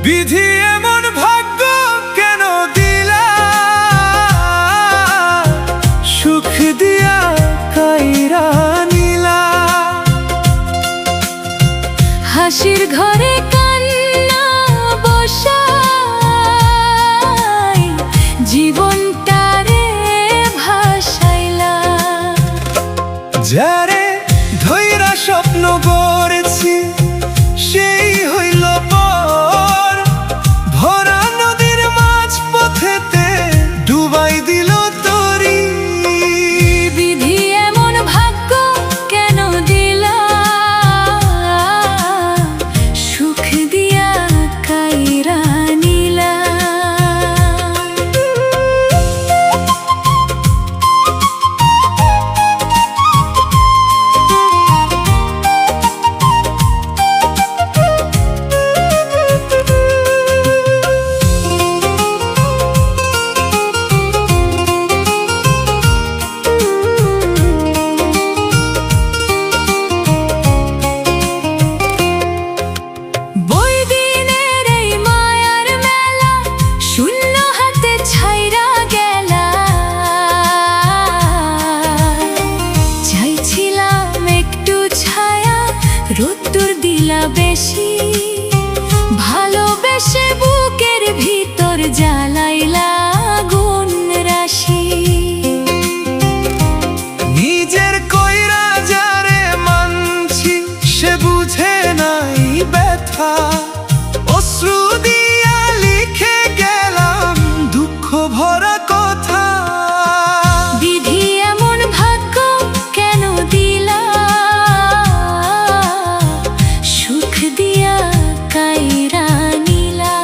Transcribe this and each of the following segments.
বিধি এমন ভাগ্য কেন দিলা, সুখ দিয়া কাইরা নিলা। হাসির ঘরে কান্না বসাই জীবনটারে ভাসাইলা। যারে ধইরা স্বপ্ন গড়েছি সেই হইল পর, ভরা নদীর মাঝ পথেতে ডুবাই দিল তরি। বিধি এমন ভাগ্য কেন দিলা, সুখ দিয়া কাইরা নিলা। রোদ্দুর দিলা বেশি, ভালোবেসে বুকের ভিতর জ্বালাইলা আগুন রাশি। নিজের কইরা যারে মানছি সে বুঝে নাই ব্যথা, অশ্রু দিয়া লিখে গেলাম দুঃখ ভরা কথা। বিধি এমন ভাগ্য কেন দিলা, সুখ দিয়া কাইরা নিলা।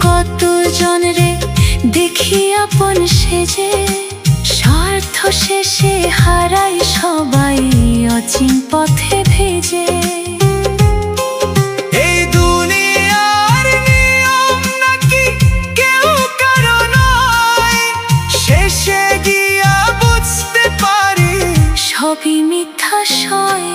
কত জনরে দেখি আপন সেজে, স্বার্থ শেষে হারাই সবাই অচিন পথে ভেজে। এই দুনিয়ার নিয়ম নাকি কেউ কারো নয়, শেষে গিয়া বুঝতে পারি সবই মিথ্যা সয়।